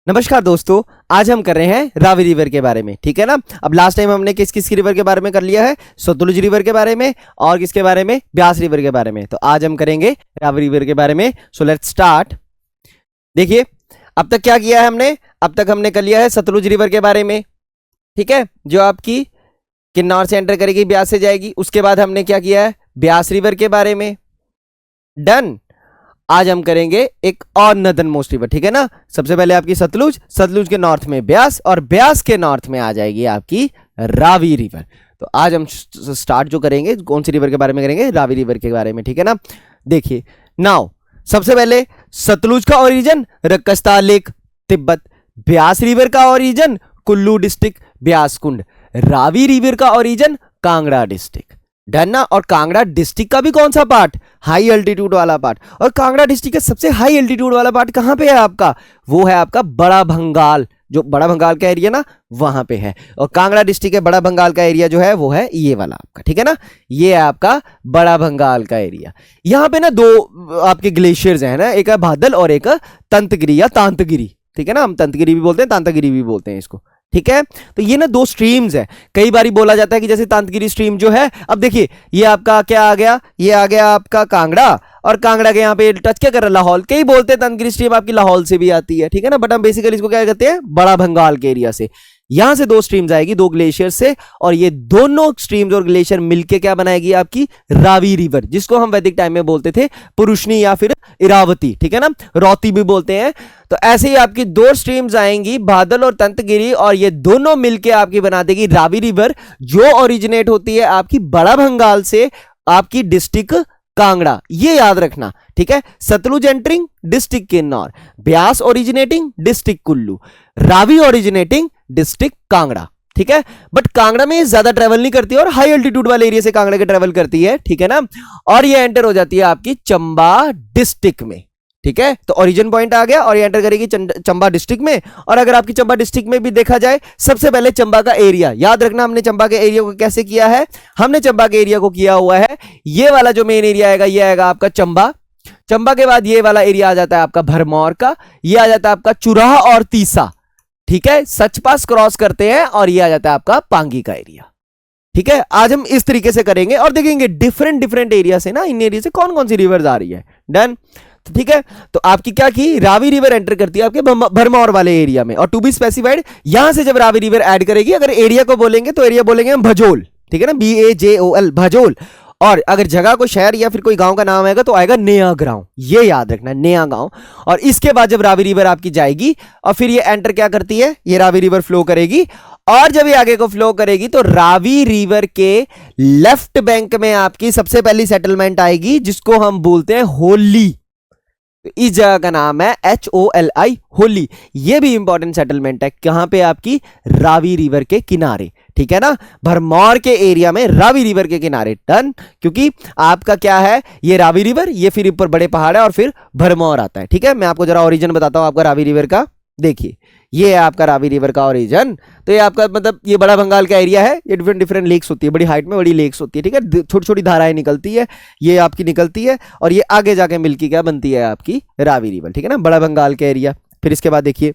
नमस्कार दोस्तों, आज हम कर रहे हैं रावी रिवर के बारे में। ठीक है ना। अब लास्ट टाइम हमने किस किस रिवर के बारे में कर लिया है, सतलुज रिवर के बारे में और किसके बारे में, ब्यास रिवर के बारे में। तो आज हम करेंगे रावी रिवर के बारे में। So let's start. देखिए अब तक क्या किया है हमने, अब तक हमने कर लिया है सतलुज रिवर के बारे में। ठीक है, जो आपकी किन्नौर से एंटर करेगी, ब्यास से जाएगी। उसके बाद हमने क्या किया है, ब्यास रिवर के बारे में। डन। आज हम करेंगे एक और नदन मोस्ट रिवर। ठीक है ना। सबसे पहले आपकी सतलुज, सतलुज के नॉर्थ में ब्यास और ब्यास के नॉर्थ में आ जाएगी आपकी रावी रिवर। तो आज हम स्टार्ट जो करेंगे, कौन सी रिवर के बारे में करेंगे, रावी रिवर के बारे में। ठीक है ना। देखिए नाउ, सबसे पहले सतलुज का origin Rakshastal lake Tibet, Beas river का origin Kullu district Beas Kund, Ravi river का ओरिजिन कांगड़ा डिस्ट्रिक्ट। डन ना। और कांगड़ा डिस्ट्रिक्ट का भी कौन सा पार्ट, हाई एल्टीट्यूड वाला पार्ट। और कांगड़ा डिस्ट्रिक्ट का सबसे हाई एल्टीट्यूड वाला पार्ट कहां पे है आपका, वो है आपका बड़ा भंगाल। जो बड़ा भंगाल का एरिया ना, वहां पे है। और कांगड़ा डिस्ट्रिक्ट के बड़ा भंगाल का एरिया जो है वो है ये वाला आपका। ठीक है ना। ये है आपका बड़ा भंगाल का एरिया। यहां पे ना दो आपके ग्लेशियर्स हैं ना, एक है बादल और एक तंतगिरी या तांतगिरी। ठीक है ना। हम तंतगिरी भी बोलते हैं, तांतगिरी भी बोलते हैं इसको। ठीक है। तो ये ना दो स्ट्रीम्स है। कई बार बोला जाता है कि जैसे तांतगिरी स्ट्रीम जो है, अब देखिए ये आपका क्या आ गया, ये आ गया आपका कांगड़ा, और कांगड़ा के यहाँ पे टच क्या कर रहा है, लाहौल। कई बोलते हैं तांतगिरी स्ट्रीम आपकी लाहौल से भी आती है। ठीक है ना। बट हम बेसिकली इसको क्या कहते हैं, बड़ा भंगाल के एरिया से। यहां से दो स्ट्रीम्स आएगी, दो ग्लेशियर से, और ये दोनों स्ट्रीम्स और ग्लेशियर मिलके क्या बनाएगी आपकी रावी रिवर, जिसको हम वैदिक टाइम में बोलते थे पुरुषनी या फिर इरावती। ठीक है ना। रौती भी बोलते हैं। तो ऐसे ही आपकी दो स्ट्रीम्स आएंगी, बादल और तंतगिरी, और ये दोनों मिलके आपकी बना देगी रावी रिवर, जो ओरिजिनेट होती है आपकी बड़ा भंगाल से, आपकी डिस्ट्रिक्ट कांगड़ा। ये याद रखना। ठीक है। Sutlej entering district Kinnaur, Beas originating district Kullu, Ravi originating district Kangra. ठीक है। बट कांगड़ा में ज्यादा ट्रेवल नहीं करती और हाई एल्टीट्यूड वाले एरिया से कांगड़ा के ट्रेवल करती है। ठीक है ना। और ये एंटर हो जाती है आपकी चंबा डिस्ट्रिक्ट में। ठीक है। तो ओरिजिन पॉइंट आ गया और ये एंटर करेगी चंबा डिस्ट्रिक्ट में। और अगर आपकी चंबा डिस्ट्रिक्ट में भी देखा जाए, सबसे पहले चंबा का एरिया याद रखना। हमने चंबा के एरिया को कैसे किया है, हमने चंबा के एरिया को किया हुआ है, ये वाला जो मेन एरिया आएगा ये आएगा आपका चंबा। चंबा के बाद ये वाला एरिया आ जाता है आपका भरमौर का, ये आ जाता है आपका चुराह और तीसा। ठीक है। सच पास क्रॉस करते हैं और ये आ जाता है आपका पांगी का एरिया। ठीक है। आज हम इस तरीके से करेंगे और देखेंगे डिफरेंट डिफरेंट एरिया से ना, इन एरिया से कौन कौन सी रिवर्स आ रही है। डन। तो ठीक है। तो आपकी क्या की, रावी रिवर एंटर करती है आपके भरमौर वाले एरिया में। और टू बी स्पेसिफाइड, यहां से जब रावी रिवर ऐड करेगी, अगर एरिया को बोलेंगे तो एरिया बोलेंगे हम भजोल। ठीक है ना, BAJOL भजोल। और अगर जगह को, शहर या फिर कोई गांव का नाम आएगा तो आएगा नया गांव। ये याद रखना, नया गांव। और इसके बाद जब रावी रिवर आपकी जाएगी और फिर ये एंटर क्या करती है, ये रावी रिवर फ्लो करेगी। और जब ये आगे को फ्लो करेगी तो रावी रिवर के लेफ्ट बैंक में आपकी सबसे पहली सेटलमेंट आएगी, जिसको हम बोलते हैं होली। इस जगह का नाम है HOLI, होली। ये भी इंपॉर्टेंट सेटलमेंट है, कहां पे आपकी, रावी रिवर के किनारे। ठीक है ना। भरमौर के एरिया में रावी रिवर के किनारे। डन। क्योंकि आपका क्या है, ये रावी रिवर, ये फिर ऊपर बड़े पहाड़ है और फिर भरमौर आता है। ठीक है। मैं आपको जरा ओरिजिन बताता हूं आपका रावी रिवर का। देखिए ये है आपका रावी रिवर का ओरिजिन। तो ये आपका मतलब ये बड़ा बंगाल का एरिया है। ये डिफरेंट डिफरेंट लेक्स होती है, बड़ी हाइट में बड़ी लेक्स होती है। ठीक है। छोटी छोटी धाराएं निकलती है, ये आपकी निकलती है, और ये आगे जाके मिलके क्या बनती है आपकी रावी रिवर। ठीक है ना, बड़ा बंगाल का एरिया। फिर इसके बाद देखिए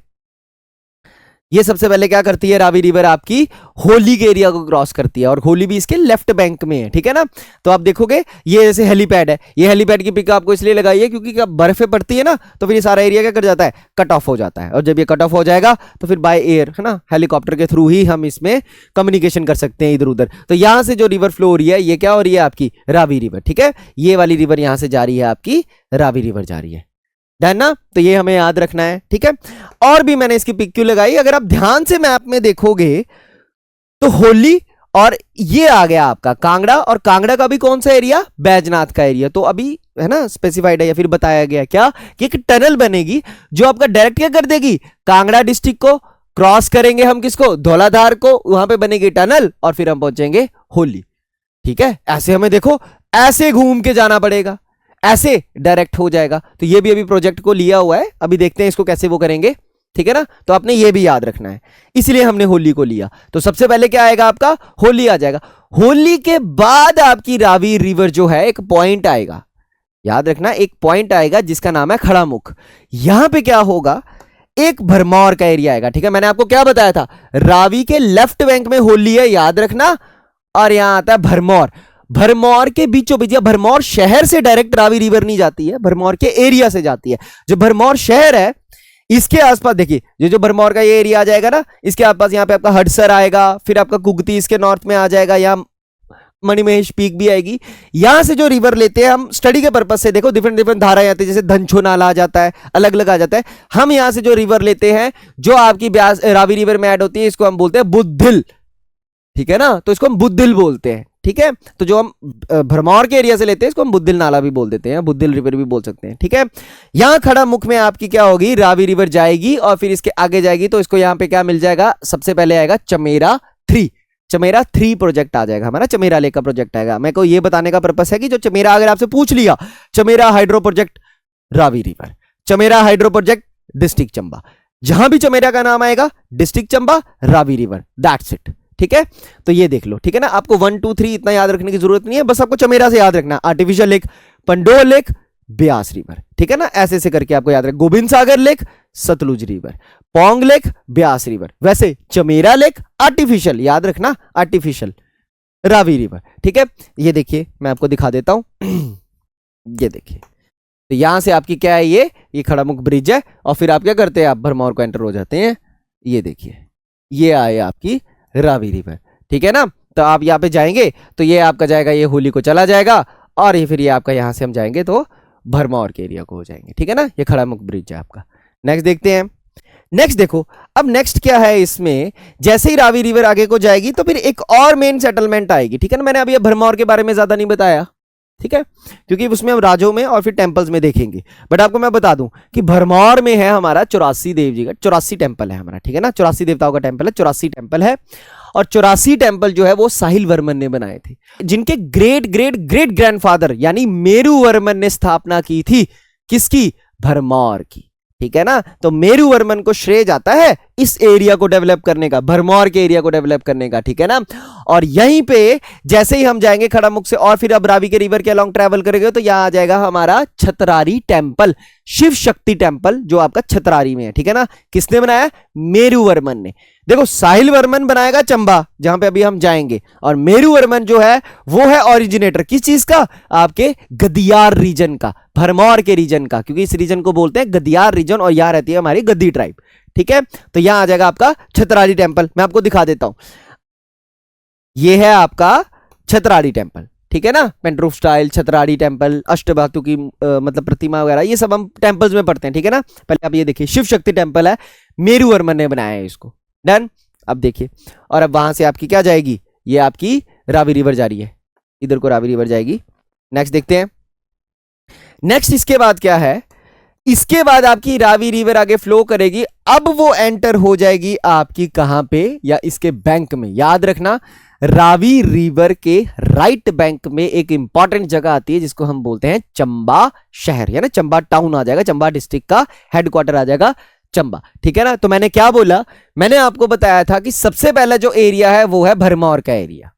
ये सबसे पहले क्या करती है, रावी रिवर आपकी होली के एरिया को क्रॉस करती है, और होली भी इसके लेफ्ट बैंक में है। ठीक है ना। तो आप देखोगे ये जैसे हेलीपैड है, ये हेलीपैड की पिक आपको इसलिए लगाई है क्योंकि जब बर्फें पड़ती है ना, तो फिर ये सारा एरिया क्या कर जाता है, कट ऑफ हो जाता है। और जब ये कट ऑफ हो जाएगा तो फिर बाय एयर, है ना, हेलीकॉप्टर के थ्रू ही हम इसमें कम्युनिकेशन कर सकते हैं इधर उधर। तो यहां से जो रिवर फ्लो हो रही है, ये क्या हो रही है आपकी रावी रिवर। ठीक है। ये वाली रिवर यहां से जा रही है आपकी रावी रिवर जा रही है। डन ना। तो ये हमें याद रखना है। ठीक है। और भी मैंने इसकी पिक क्यों लगाई, अगर आप ध्यान से मैप में देखोगे तो होली, और ये आ गया आपका कांगड़ा, और कांगड़ा का भी कौन सा एरिया, बैजनाथ का एरिया। तो अभी है ना स्पेसिफाइड है या फिर बताया गया क्या कि एक टनल बनेगी जो आपका डायरेक्ट क्या कर देगी, कांगड़ा डिस्ट्रिक्ट को क्रॉस करेंगे हम किसको, धौलाधार को, वहां पे बनेगी टनल और फिर हम पहुंचेंगे होली। ठीक है। ऐसे हमें देखो ऐसे घूम के जाना पड़ेगा, ऐसे डायरेक्ट हो जाएगा। तो ये भी अभी प्रोजेक्ट को लिया हुआ है, अभी देखते हैं इसको कैसे वो करेंगे। ठीक है ना। तो आपने ये भी याद रखना है, इसलिए हमने होली को लिया। तो सबसे पहले क्या आएगा आपका, होली आ जाएगा। होली के बाद आपकी रावी रिवर जो है एक पॉइंट आएगा, याद रखना एक पॉइंट आएगा जिसका नाम है खड़ामुख। यहां पे क्या होगा, एक भरमौर का एरिया आएगा। ठीक है, मैंने आपको क्या बताया था, रावी के लेफ्ट बैंक में होली है, याद रखना, और यहां आता है भरमौर। भरमौर के बीचों बीच, भरमौर शहर से डायरेक्ट रावी रिवर नहीं जाती है, भरमौर के एरिया से जाती है। जो भरमौर शहर है इसके आसपास देखिए, ये जो भरमौर का ये एरिया आ जाएगा ना, इसके आसपास यहाँ पे आपका हडसर आएगा, फिर आपका कुगती इसके नॉर्थ में आ जाएगा, यहाँ मणिमहेश पीक भी आएगी। यहां से जो रिवर लेते हैं हम स्टडी के पर्पज से, देखो डिफरेंट डिफरेंट धाराएं आती है, जैसे धनछो नाला आ जाता है, अलग अलग आ जाता है। हम यहां से जो रिवर लेते हैं जो आपकी ब्यास रावी रिवर में ऐड होती है, इसको हम बोलते हैं बुद्धिल। ठीक है ना, तो इसको हम बुद्धिल बोलते हैं। ठीक है, तो जो हम भरमौर के एरिया से लेते हैं इसको हम बुद्धिल नाला भी बोल देते हैं, बुद्धिल रिवर भी बोल सकते हैं। ठीक है, यहां खड़ा मुख में आपकी क्या होगी, रावी रिवर जाएगी और फिर इसके आगे जाएगी, तो इसको यहां पे क्या मिल जाएगा, सबसे पहले आएगा चमेरा 3। चमेरा 3 प्रोजेक्ट आ जाएगा हमारा, चमेरा लेक का प्रोजेक्ट आएगा। मेरे को ये बताने का पर्पस है कि जो चमेरा, अगर आपसे पूछ लिया Chamera hydro project Ravi river, Chamera hydro project district Chamba, जहां भी चमेरा का नाम आएगा district Chamba Ravi river, that's it. ठीक है, तो ये देख लो। ठीक है ना, आपको 1 2 3 इतना याद रखने की जरूरत नहीं है, बस आपको चमेरा से याद रखना, artificial lake, Pandoh lake, Beas river. ठीक है ना, ऐसे ऐसे करके आपको याद रख, Gobind Sagar lake, Sutlej river, Pong lake, Beas river. वैसे चमेरा लेक आर्टिफिशियल, याद रखना आर्टिफिशियल, रावी रिवर। ठीक है, ये देखिए मैं आपको दिखा देता हूं ये देखिए, तो यहां से आपकी क्या है, ये खड़ामुख ब्रिज है, और फिर आप क्या करते हैं, आप भरमौर को एंटर हो जाते हैं। ये देखिए, ये आए आपकी रावी रिवर। ठीक है ना, तो आप यहाँ पे जाएंगे तो ये आपका जाएगा, ये होली को चला जाएगा, और ये फिर ये आपका यहां से हम जाएंगे तो भरमौर के एरिया को हो जाएंगे। ठीक है ना, ये खड़ामुख ब्रिज है आपका। नेक्स्ट देखते हैं, नेक्स्ट देखो, अब नेक्स्ट क्या है इसमें, जैसे ही रावी रिवर आगे को जाएगी तो फिर एक और मेन सेटलमेंट आएगी। ठीक है ना, मैंने अभी भरमौर के बारे में ज्यादा नहीं बताया, ठीक है, क्योंकि उसमें हम राजों में और फिर टेंपल्स में देखेंगे। बट आपको मैं बता दूं कि भरमौर में है हमारा 84 देव जी का 84 टेंपल है हमारा। ठीक है ना, 84 देवताओं का टेंपल है, 84 टेंपल है, और 84 टेंपल जो है वो साहिल वर्मन ने बनाए थे, जिनके ग्रेट ग्रेट ग्रेट ग्रैंडफादर यानी मेरू वर्मन ने स्थापना की थी। किसकी, भरमौर की। ठीक है ना, तो मेरू वर्मन को श्रेय जाता है इस एरिया को डेवलप करने का, भरमौर के एरिया को डेवलप करने का। ठीक है ना, और यहीं पे जैसे ही हम जाएंगे खड़ामुख से और फिर अब रावी के रिवर के अलॉन्ग ट्रैवल करेंगे तो यहां आ जाएगा हमारा छतरारी टेंपल, शिव शक्ति टेंपल, जो आपका छतरारी में है। ठीक है ना, किसने बनाया, मेरू वर्मन ने। देखो साहिल वर्मन बनाएगा चंबा जहां पे अभी हम जाएंगे, और मेरू वर्मन जो है वो है ओरिजिनेटर किस चीज का, आपके गदियार रीजन का, भरमौर के रीजन का, क्योंकि इस रीजन को बोलते हैं गदियार रीजन, और यहां रहती है हमारी गद्दी ट्राइब। ठीक है, तो यहां आ जाएगा आपका छतरारी टेंपल। मैं आपको दिखा देता हूं, ये है आपका छतरारी टेंपल। ठीक है ना, पेंटरूफ स्टाइल छतरारी टेंपल, अष्टधातु की मतलब प्रतिमा वगैरह, ये सब हम टेंपल्स में पढ़ते हैं। ठीक है ना, पहले आप ये देखिए, शिव शक्ति टेंपल है, मेरू वर्मन ने बनाया है इसको। डन, अब देखिए, और अब वहां से आपकी क्या जाएगी, ये आपकी रावी रिवर जा रही है, इधर को रावी रिवर जाएगी। नेक्स्ट देखते हैं, नेक्स्ट इसके बाद क्या है, इसके बाद आपकी रावी रिवर आगे फ्लो करेगी, अब वो एंटर हो जाएगी आपकी कहां पे, या इसके बैंक में। याद रखना, रावी रिवर के राइट बैंक में एक इंपॉर्टेंट जगह आती है जिसको हम बोलते हैं चंबा शहर, या ना चंबा टाउन आ जाएगा, चंबा डिस्ट्रिक्ट का हेडक्वार्टर आ जाएगा चंबा। ठीक है ना, तो मैंने क्या बोला, मैंने आपको बताया था कि सबसे पहला जो एरिया है वो है भरमौर का एरिया।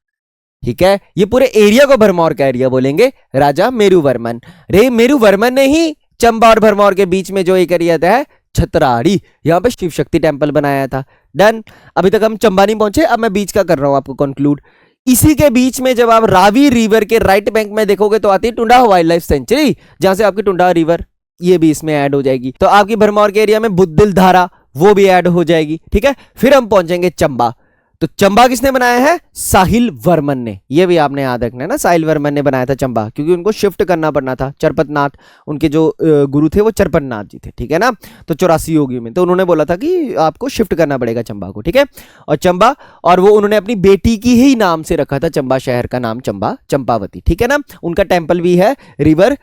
ठीक है, ये पूरे एरिया को भरमौर का एरिया बोलेंगे, राजा मेरू वर्मन। रे मेरू वर्मन ने ही चंबा और भरमौर के बीच में जो एक एरिया है छतराड़ी, यहां पे शिव शक्ति टेंपल बनाया था। डन, अभी तक हम चंबा नहीं पहुंचे, अब मैं बीच का कर रहा हूं आपको कंक्लूड। इसी के बीच में जब आप रावी रिवर के राइट बैंक में देखोगे तो आती है टुंडा वाइल्ड लाइफ सेंचुरी, जहां से आपकी टुंडा रिवर ये भी इसमें ऐड हो जाएगी। तो आपकी भरमौर के एरिया में बुद्धिल धारा वो भी ऐड हो जाएगी। ठीक है, फिर हम पहुंचेंगे चंबा। तो चंबा किसने बनाया है, साहिल वर्मन ने। ये भी आपने याद रखना है ना, साहिल वर्मन ने बनाया था चंबा, क्योंकि उनको शिफ्ट करना पड़ना था। चरपतनाथ उनके जो गुरु थे वो चरपतनाथ जी थे। ठीक है ना, तो 84 योगियों में, तो उन्होंने बोला था कि आपको शिफ्ट करना पड़ेगा चंबा को। ठीक है, और चंबा, और वो उन्होंने अपनी बेटी की ही नाम से रखा था चंबा शहर का नाम, चंबा, चंपावती। ठीक है ना, उनका टेंपल भी है रिवर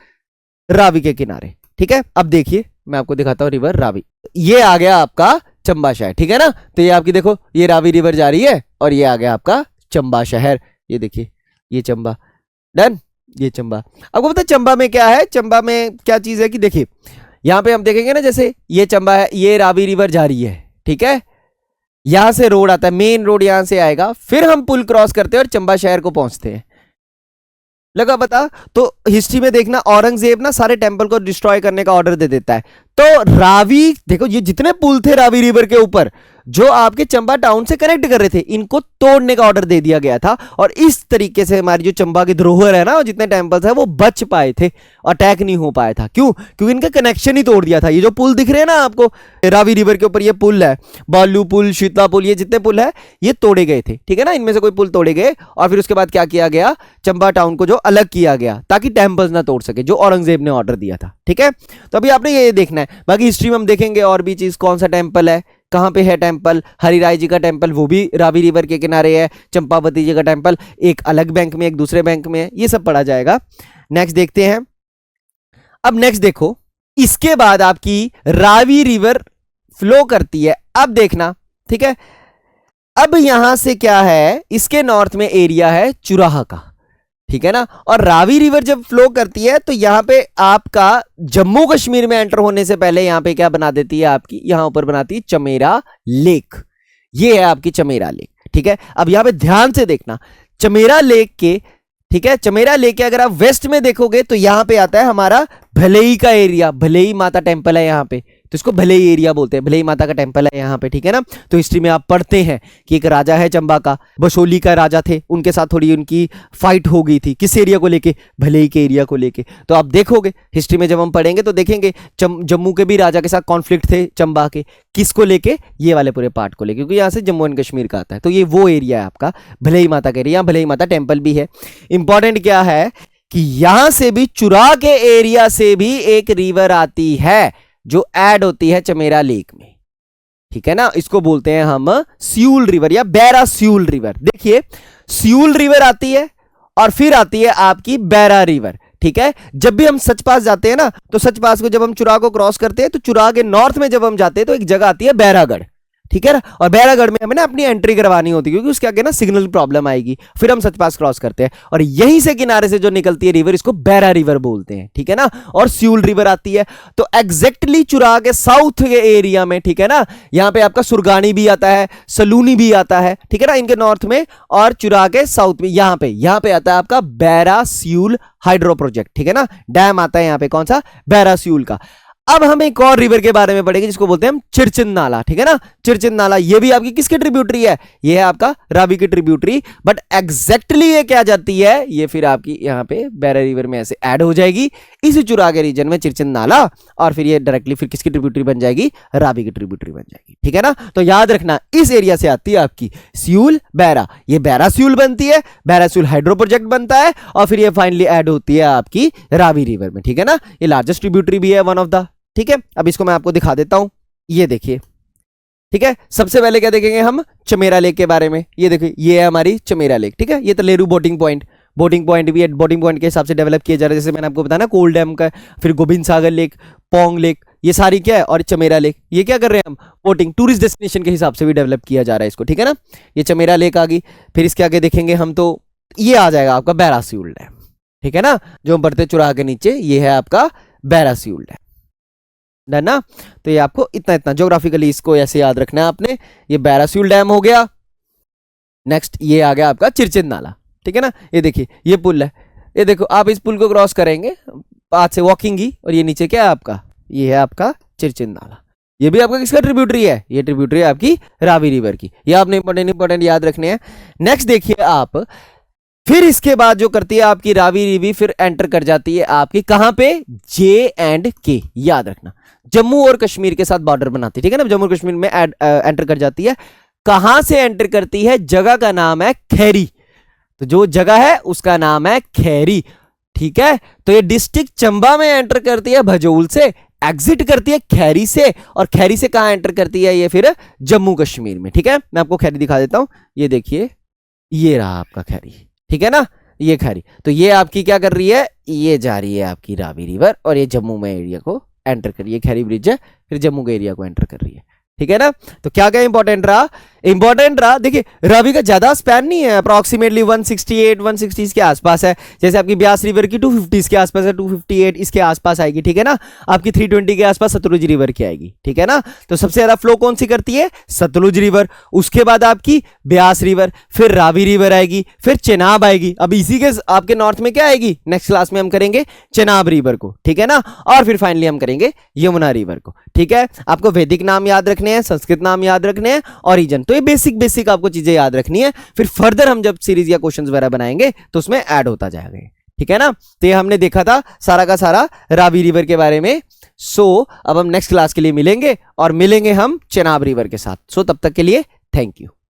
रावी के किनारे। ठीक है, अब देखिए मैं आपको दिखाता हूं रिवर रावी, ये आ गया आपका चंबा शहर। ठीक है ना, तो ये आपकी देखो, ये रावी रिवर जा रही है और ये आ गया आपका चंबा शहर। ये देखिए, ये चंबा। डन, ये चंबा। आपको पता है चंबा में क्या है, चंबा में क्या चीज है कि देखिए, यहां पे हम देखेंगे ना, जैसे ये चंबा है, ये रावी रिवर जा रही है। ठीक है, यहां से रोड आता है, मेन रोड यहां से आएगा, फिर हम पुल क्रॉस करते हैं और चंबा शहर को पहुंचते हैं। लगा पता? तो हिस्ट्री में देखना, औरंगजेब ना सारे टेंपल को डिस्ट्रॉय करने का ऑर्डर दे देता है। तो रावी, देखो ये जितने पुल थे रावी रिवर के ऊपर जो आपके चंबा टाउन से कनेक्ट कर रहे थे, इनको तोड़ने का ऑर्डर दे दिया गया था। और इस तरीके से हमारी जो चंबा की धरोहर है ना, और जितने टेंपल्स है वो बच पाए थे, अटैक नहीं हो पाया था। क्यों? क्योंकि इनका कनेक्शन ही तोड़ दिया था। ये जो पुल दिख रहे हैं ना आपको रावी रिवर के ऊपर, ये पुल है, बालू पुल, शीतला पुल, ये जितने पुल है ये तोड़े गए थे, ठीक है ना। इनमें से कोई पुल तोड़े गए और फिर उसके बाद क्या किया गया, चंबा टाउन को जो अलग किया गया ताकि टेंपल्स ना तोड़ सके, जो औरंगजेब ने ऑर्डर दिया था, ठीक है। तो अभी आपने ये देखना है। बाकी हिस्ट्री में हम देखेंगे और भी चीज, कौन सा टेंपल है, कहां पे है टेंपल, हरिराय जी का टेंपल वो भी रावी रिवर के किनारे है, चंपावती जी का टेंपल एक अलग बैंक में, एक दूसरे बैंक में है, ये सब पढ़ा जाएगा। नेक्स्ट देखते हैं। अब नेक्स्ट देखो, इसके बाद आपकी रावी रिवर फ्लो करती है। अब देखना, ठीक है। अब यहां से क्या है, इसके नॉर्थ में एरिया है चुराहा का, ठीक है ना। और रावी रिवर जब फ्लो करती है तो यहां पे आपका जम्मू कश्मीर में एंटर होने से पहले यहां पे क्या बना देती है आपकी, यहां ऊपर बनाती है चमेरा लेक। ये है आपकी चमेरा लेक, ठीक है। अब यहां पे ध्यान से देखना, चमेरा लेक के, ठीक है, चमेरा लेक के अगर आप वेस्ट में देखोगे तो यहां पे आता है हमारा भलेई का एरिया, भलेई माता टेंपल है यहां पे, तो इसको भलेई एरिया बोलते हैं, भलेई माता का टेंपल है यहाँ पे, ठीक है ना। तो हिस्ट्री में आप पढ़ते हैं कि एक राजा है चंबा का, बशोली का राजा थे, उनके साथ थोड़ी उनकी फाइट हो गई थी, किस एरिया को लेके, भलेई के एरिया को लेके। तो आप देखोगे हिस्ट्री में जब हम पढ़ेंगे तो देखेंगे जम्मू के भी राजा के साथ कॉन्फ्लिक्ट थे चंबा के, किसको लेके, ये वाले पूरे पार्ट को लेके, क्योंकि यहाँ से जम्मू एंड कश्मीर का आता है। तो ये वो एरिया है आपका भलेई माता का एरिया, भलेई माता टेंपल भी है। इंपॉर्टेंट क्या है कि यहां से भी, चुरा के एरिया से भी एक रिवर आती है जो ऐड होती है चमेरा लेक में, ठीक है ना। इसको बोलते हैं हम सियूल रिवर या बैरा सियूल रिवर। देखिए सियूल रिवर आती है और फिर आती है आपकी बैरा रिवर, ठीक है। जब भी हम सच पास जाते हैं ना, तो सच पास को जब हम चुरा को क्रॉस करते हैं तो चुरा के नॉर्थ में जब हम जाते हैं तो एक जगह आती है बैरागढ़, ठीक है ना। और बैरागढ़ में हमें ना अपनी एंट्री करवानी होती है क्योंकि उसके आगे ना सिग्नल प्रॉब्लम आएगी, फिर हम सचपास क्रॉस करते हैं और यहीं से किनारे से जो निकलती है रिवर, इसको बैरा रिवर बोलते हैं, ठीक है ना। और सियूल रिवर आती है तो एग्जैक्टली चुरा के साउथ के एरिया में, ठीक है ना, यहां पे आपका सुरगानी भी आता है, सलूनी भी आता है, ठीक है ना, इनके नॉर्थ में। और चुरा के साउथ में यहां पे आता है आपका बैरा सियूल हाइड्रो प्रोजेक्ट, ठीक है ना, डैम आता है यहां पे, कौन सा, बैरा सियूल का। अब हम एक और रिवर के बारे में पढ़ेंगे जिसको बोलते हैं हम चिरचिन नाला, ठीक है ना। चिरचिन नाला ये भी आपकी किसकी ट्रिब्यूटरी है, ये है आपका रावी की ट्रिब्यूटरी। बट एग्जैक्टली ये क्या जाती है, ये फिर आपकी यहाँ पे बैरा रिवर में ऐसे ऐड हो जाएगी इसी चुरा के रीजन में, चिरचिन नाला, और फिर ये डायरेक्टली फिर किसकी ट्रिब्यूटरी बन जाएगी, रावी की ट्रिब्यूटरी बन जाएगी, ठीक है ना। तो याद रखना इस एरिया से आती है आपकी सियूल बैरा, ये बैरा सियूल बनती है, बैरा सियूल हाइड्रो प्रोजेक्ट बनता है और फिर ये फाइनली ऐड होती है आपकी रावी रिवर में, ठीक है ना। ये लार्जेस्ट ट्रिब्यूटरी भी है, वन ऑफ द, ठीक है। अब इसको मैं आपको दिखा देता हूं, ये देखिए, ठीक है। सबसे पहले क्या देखेंगे हम, चमेरा लेक के बारे में। ये देखिए ये है हमारी चमेरा लेक, ठीक है। ये तलेरू बोटिंग पॉइंट भी है, बोटिंग पॉइंट के हिसाब से डेवलप किया जा रहा है, जैसे मैंने आपको बताया ना, कोल डैम का, फिर गोविंद सागर लेक, पोंग लेक, ये सारी क्या है, और चमेरा लेक, ये क्या कर रहे हैं हम, बोटिंग टूरिस्ट डेस्टिनेशन के हिसाब से भी डेवलप किया जा रहा है इसको, ठीक है ना। ये चमेरा लेक आ गई। फिर इसके आगे देखेंगे हम तो ये आ जाएगा आपका बैरा सियूल डैम, ठीक है ना, जो हम बढ़ते चुरा के नीचे, ये है आपका बैरा सियूल डैम, ना। तो ये आपको इतना ज्योग्राफिकली इसको ऐसे याद रखना है आपने। ये बैरा सियूल डैम हो गया। नेक्स्ट ये आ गया आपका चिरचिन नाला, ठीक है ना। ये देखिए ये पुल है, ये देखो आप इस पुल को क्रॉस करेंगे आज से वॉकिंग ही, और ये नीचे क्या है आपका, ये है आपका चिरचिन नाला। ये भी आपका किसका ट्रिब्यूटरी है, ये ट्रिब्यूटरी है आपकी रावी रिवर की। ये आपने इंपॉर्टेंट याद रखने हैं। नेक्स्ट देखिए आप, फिर इसके बाद जो करती है आपकी रावी रिवी, फिर एंटर कर जाती है आपकी कहां पे, J&K, याद रखना, जम्मू और कश्मीर के साथ बॉर्डर बनाती है, ठीक है ना। जम्मू और कश्मीर में एंटर कर जाती है। कहां से एंटर करती है, जगह का नाम है खैरी, तो जो जगह है उसका नाम है खैरी, ठीक है। तो ये डिस्ट्रिक्ट चंबा में एंटर करती है भजोल से, एग्जिट करती है खैरी से, और खैरी से कहां एंटर करती है, ये फिर जम्मू कश्मीर में, ठीक है। मैं आपको खैरी दिखा देता हूं, ये देखिए ये रहा आपका खैरी, ठीक है ना, ये खैरी। तो ये आपकी क्या कर रही है, ये जा रही है आपकी रावी रिवर और ये जम्मू में एरिया को एंटर कर रही है, खैरी ब्रिज है, फिर जम्मू के एरिया को एंटर कर रही है, ठीक है ना। तो क्या क्या इंपॉर्टेंट रहा इंपॉर्टेंट रहा। देखिए रावी का ज्यादा स्पैन नहीं है, अप्रोक्सीमेटली 168 160 के आसपास है। जैसे आपकी ब्यास रिवर की 250 के आसपास है, 258 इसके आसपास आएगी, ठीक है ना। आपकी 320 के आसपास सतलुज रिवर की आएगी, ठीक है ना। तो सबसे ज्यादा फ्लो कौन सी करती है, सतलुज रिवर, उसके बाद आपकी ब्यास रिवर, फिर रावी रिवर आएगी, फिर चेनाब आएगी। अब इसी के आपके नॉर्थ में क्या आएगी, नेक्स्ट क्लास में हम करेंगे चेनाब रिवर को, ठीक है ना। और फिर फाइनली हम करेंगे यमुना रिवर को, ठीक है। आपको वैदिक नाम याद रखने हैं, संस्कृत नाम याद रखने हैं, ओरिजिन। तो ये बेसिक आपको चीजें याद रखनी है, फिर फर्दर हम जब सीरीज या क्वेश्चंस वगैरह बनाएंगे तो उसमें ऐड होता जाएगा, ठीक है ना। तो ये हमने देखा था सारा का सारा रावी रिवर के बारे में। अब हम नेक्स्ट क्लास के लिए मिलेंगे और मिलेंगे हम चेनाब रिवर के साथ। तब तक के लिए थैंक यू।